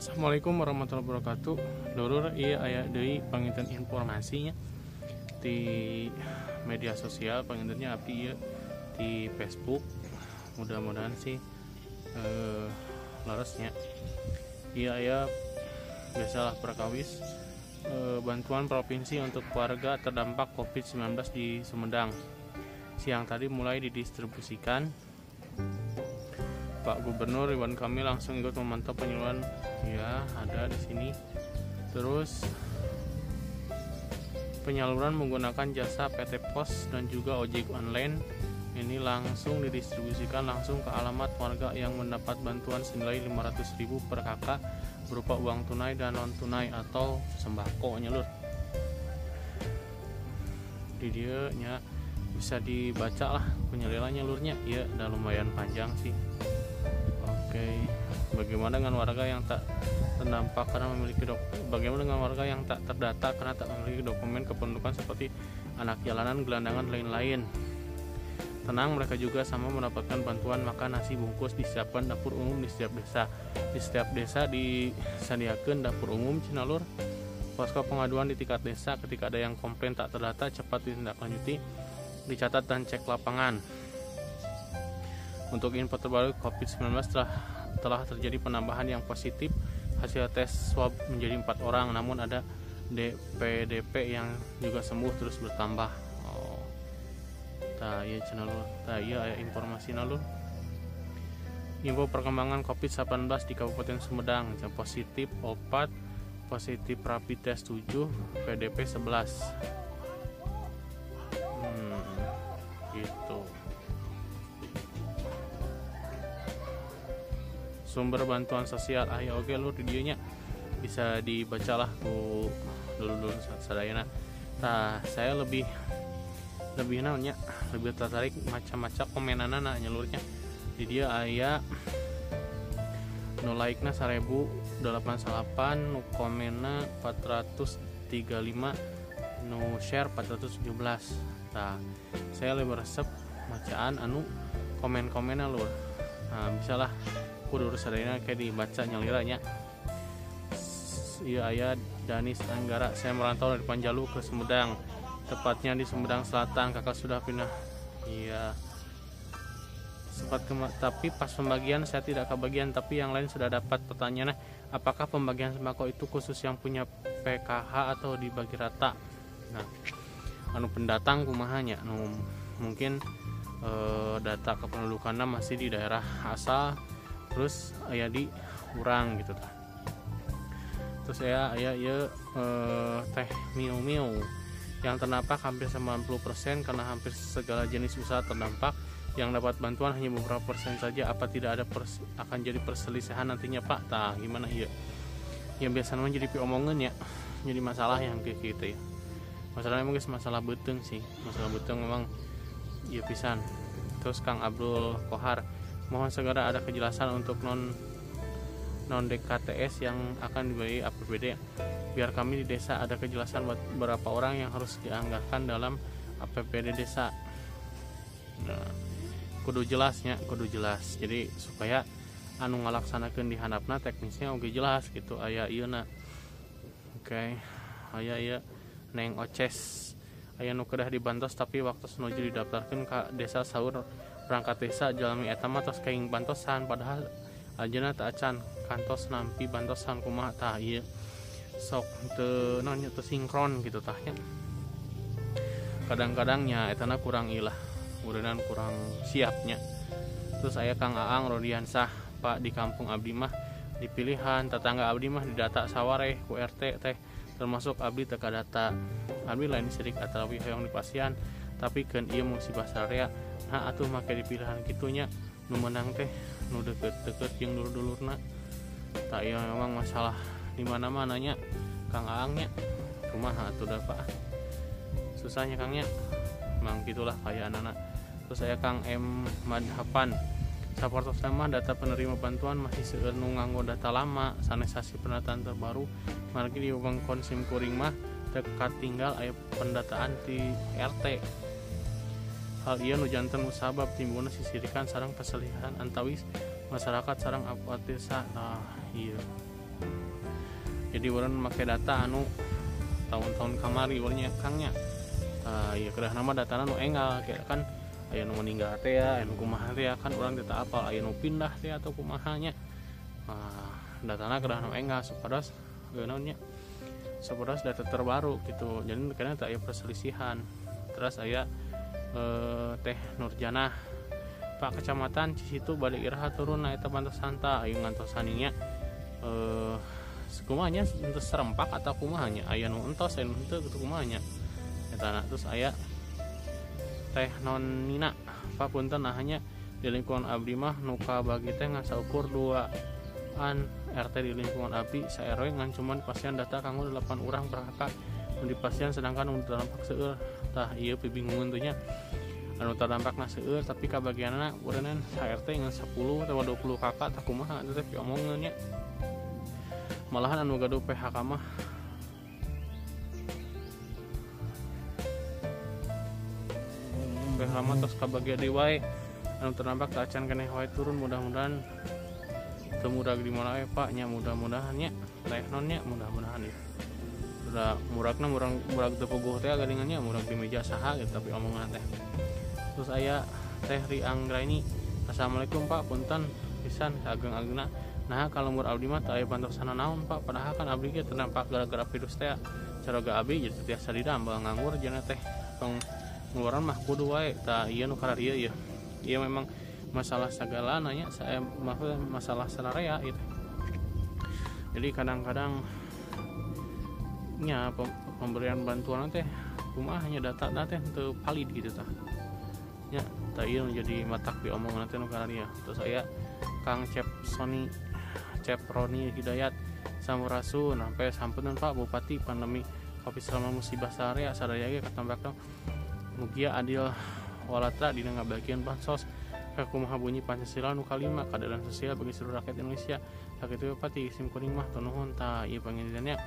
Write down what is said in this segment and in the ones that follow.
Assalamualaikum warahmatullahi wabarakatuh. Dulur ieu aya deui panginten informasinya di media sosial, pangintennya api ieu di Facebook. Mudah-mudahan sih laresnya. Ieu aya biasalah perkawis bantuan provinsi untuk keluarga terdampak COVID-19 di Sumedang. Siang tadi mulai didistribusikan. Pak Gubernur Ridwan Kamil langsung ikut memantau penyaluran, ya ada di sini. Terus penyaluran menggunakan jasa PT Pos dan juga ojek online ini langsung didistribusikan langsung ke alamat warga yang mendapat bantuan senilai 500.000 per kakak berupa uang tunai dan non tunai atau sembako nyalur. Di dia nya bisa dibaca lah penyalirannya nyalurnya, ya udah lumayan panjang sih. Oke, bagaimana dengan warga yang tak terdampak karena memiliki bagaimana dengan warga yang tak terdata karena tak memiliki dokumen kependudukan seperti anak jalanan, gelandangan, lain-lain? Tenang, mereka juga sama mendapatkan bantuan makan nasi bungkus disiapkan dapur umum di setiap desa. Di setiap desa disediakan dapur umum cinalur. Posko pengaduan di tingkat desa ketika ada yang komplain tak terdata cepat ditindaklanjuti, dicatat dan cek lapangan. Untuk info terbaru COVID-19 telah terjadi penambahan yang positif. Hasil tes swab menjadi 4 orang, namun ada DP yang juga sembuh terus bertambah. Iya channel, iya informasi nalur. Info perkembangan COVID-19 di Kabupaten Sumedang. Yang positif 4, positif rapid test 7, PDP 11. Gitu. Sumber bantuan sosial oke lur di dieunya bisa dibacalah ku dulu sadayana. Saya lebih naonnya lebih tertarik macam-macam komenana nyalurnya. Di dia aya nu like-na 1088, nu komenna 435, nu share 417. Saya lebih resep bacaan anu komen-komenna lur. Bisalah kudu sadayana kayak dibaca nyaliranya. Iya aya Danis Anggara, saya merantau dari Panjalu ke Sumedang, tepatnya di Sumedang Selatan. Kakak sudah pindah. Iya. Tapi pas pembagian saya tidak kebagian, tapi yang lain sudah dapat. Pertanyaannya, apakah pembagian sembako itu khusus yang punya PKH atau dibagi rata? Nah, anu pendatang kumahanya, mungkin data kependudukannya masih di daerah asal, terus aya di urang gitu ta. Terus aya teh miu yang terdampak hampir 90% karena hampir segala jenis usaha terdampak. Yang dapat bantuan hanya beberapa persen saja. Apa tidak ada akan jadi perselisihan nantinya Pak? Gimana iya? Yang biasanya jadi omongan ya, jadi masalah yang kayak gitu ya. Masalahnya mungkin masalah beteng sih. Masalah beteng memang iya pisan. Terus Kang Abdul Kohar, mohon segera ada kejelasan untuk non DKTS yang akan dibagi APBD. Biar kami di desa ada kejelasan buat berapa orang yang harus dianggarkan dalam APBD desa. Nah, kudu jelas. Jadi supaya anu ngalaksanakeun di handapna teknisnya oge jelas gitu. Aya ieuna. Oke. Aya ieu Neng Oces. Aya nu kedah dibantos tapi waktu nuju didaftarkeun ka desa saur perangkat desa jalmi eta mah tos kaing bantosan padahal ajeuna teu acan kantos nampi bantosan kumaha ieu sok teu sinkron gitu tah nya. Kadang-kadangnya etana kurang ilah, ureunan kurang siapnya. Terus saya Kang Aang Rodiansah, Pak di kampung abdi mah dipilihan tetangga abdi mah didata sawareh ku RT teh termasuk abdi teka data. Abdi lain sirik atawi hoyong di pasian tapi keun ieu musibah sarea. Nah atuh make dipilihan kitunya nu menang teh nu deket-deket jeung dulur-dulurna. Ieu memang masalah di mana-mana nya Kang Aang nya. Kumaha atuh da Pak? Susahnya Kangnya. Memang gitulah kayak anak-anak. Terus saya Kang M Madhapan, saportos nama data penerima bantuan masih seueur nu nganggo data lama. Sanesasi pendataan terbaru margi di wewengkon SIM kuring mah dekat tinggal aya pendataan di RT. Hal ieu nu janten musabab timbulna sisirikan sareng peselihan antawis masyarakat sareng aparat desa. Iya Jadi urang make data anu tahun-tahun kamari urangnya Kangnya. Ya kedah nama datana nu enggal kayak kan aya nu meninggal teh ya, aya nu kumaha teh ya kan urang teh teu apal aya nu pindah teh atau kumaha nya. Datana kedah nu enggal sapados naonnya. Sapados data terbaru gitu. Jadi karena teu aya perselisihan. Terus aya Teh Nurjanah Pak Kecamatan Cisitu balik iraha turun na eta Bantos Santa ayeuna ngantos saninya kumahanya entos serempak atau kumahanya aya nu entos aya nu henteu kitu kumahanya eta. Terus aya Teh Nonina papunten hanya di lingkungan abdi mah nu kabagi teh ngan saukur 2an RT di lingkungan abdi sa RW ngan cuman pasien data kanggo 8 urang per kakak di pasien sedangkan nu terdampak seueur tah ieu bingungan teh nya anu terdampakna seueur tapi kabagianna urang sa RT ngan 10 atau 20 kakak tah kumaha teh omongeun nya. Malahan anu gaduh PHK mah PHK terus kabagia deui wae anu terdampak tak acan keneh wae turun mudah-mudahan teu murag di mana Pak nya mudah-mudahan nya teh nonnya mudah-mudahan ya. Udah muragna murag teu puguh teh gadingannya murag di meja saha gitu tapi omongan teh. Terus aya Teh Rianggraini Assalamualaikum Pak punten pisan ageng-agengna. Nah kalau mur abdi mah teu aya pantosana naon Pak padahal kan abdi ge terdampak gara-gara virus teh caroga abdi jadi tiasa didambel nganggur cenah teh pengeluaran mah kudu wae tah ieu nu kararieu ieu. Ieu memang masalah segala nanya saya masalah sararea itu. Jadi kadang-kadang nya pemberian bantuan teh kumaha nya data teh teu valid gitu tah. Nya tah ieu jadi matak di omongan teh nu kararieu. Terus aya Kang Ceproni Hidayat Samurasun sampai sampeun Pak Bupati pandemi Covid selama musibah sarea sadaya ge katambak mugia adil walatra dina ngabagian bansos kakumaha bunyi Pancasila nu kalima keadilan sosial bagi seluruh rakyat Indonesia. Sakitu Bupati sim kuning mah teu nuhun tah ieu pangintennya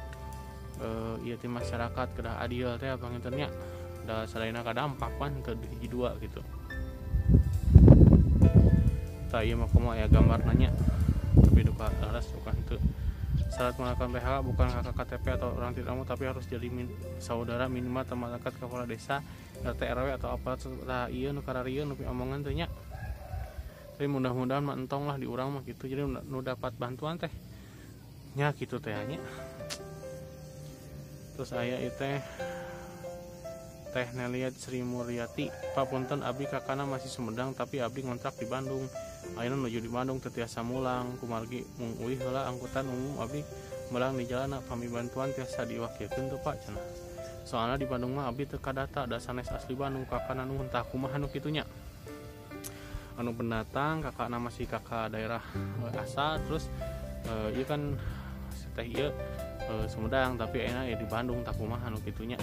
ieu ti masyarakat kedah adil teh pangintennya da sadayana kadampak pan ke hiji dua gitu. Tah ieu mah kumaha aya gambar nanya tapi duka laras bukan itu syarat melakukan PHK bukan kakak KTP atau orang tidak mau tapi harus jadi saudara minimal teman dekat kepala desa RT RW atau apa tah ieu nu kararieu nu omongan teh nya. Tapi mudah-mudahan mah entong lah di urang mah gitu jadi nu dapat bantuan teh nya kitu teh nya. Terus aya ieu Teh Nelia Sri Muryati papunten abdi kakana masih Sumedang tapi abdi ngontrak di Bandung. Ayeuna nuju di Bandung teu tiasa mulang kumargi mung uih heula angkutan umum abdi melang di jalan pami bantuan tiasa diwakilkeun teu Pak cenah. Soalna di Bandung mah abdi teu kadata da sanes asli Bandung kakana nu entah kumaha nu kitu nya. Anu pendatang kakana masih kakak daerah asal terus ieu kan teh ieu Sumedang tapi ayeuna ya di Bandung tah kumaha nu kitu nya.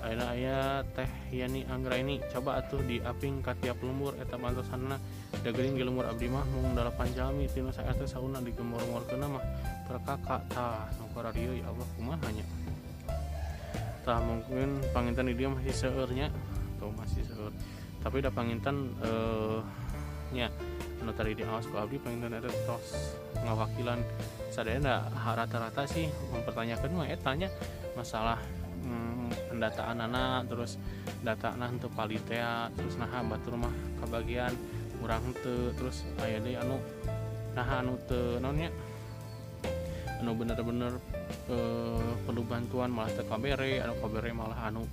Ayeuna aya Teh Yani Anggraini coba atuh di aping ka tiap lembur eta bantosanna da geuning di lembur abdi mah mung 8 jalmi tinu sae teh sauna digemor-gemorkeunna mah per kakak tah nu kararieu ya Allah kumaha nya. Tah mungkin panginten di dieu masih seueur nya tuh masih seueur. Tapi da panginten nya anu tadi diawas ku abdi panginten eta tos ngawakilan sadayana rata-rata sih mempertanyakeun mah eta nya masalah pendataan anak terus data anak untuk palitea terus nah batur mah kebagian kurang teu terus aya deui anu nah anu teu naonnya anu bener-bener perlu bantuan malah teu kabere anu kabere malah anu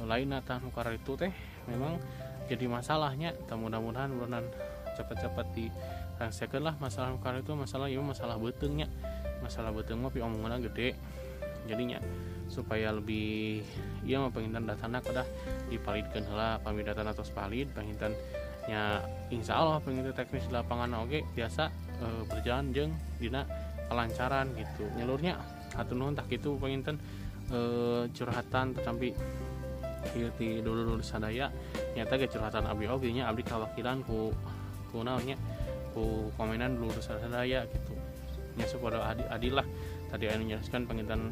lainna tah nu kararitu teh memang jadi masalahnya. Mudah-mudahan beneran cepet-cepet dirangsekeun lah masalah nu kararitu masalah ieu masalah beuteung nya. Masalah beuteung mah pi omonganna gede jadinya supaya lebih ieu mah panginten datana kedah dipalidkeun heula pami datana tos palid panginten nya insyaallah panginten teknis di lapangan oge biasa berjalan jeung dina kelancaran gitu nyalurnya hatur nuhun tah kitu panginten curhatan sampai ieu ti dulur sadaya nyata ge curhatan abdi oge nya abdi kawakilan ku naonnya ku komenan dulur sadaya gitu nya supaya adil lah tadi anu menjelaskan panginten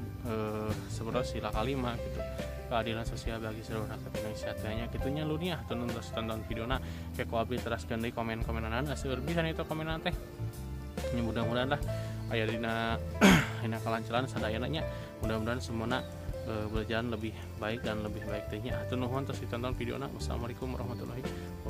seperti sila kalima gitu keadilan sosial bagi seluruh rakyat Indonesia tanya kitunya lunya terus tonton videona kayak ku abdi teraskeun deui komen-komenan seueur pisan itu komenan teh. Mudah-mudahan lah aya dina dina kalancaran sadayana nya. Mudah-mudahan semuanya berjalan lebih baik dan lebih baik teh nya. Hatur nuhun tos ditonton videona. Wassalamualaikum warahmatullahi wabarakatuh.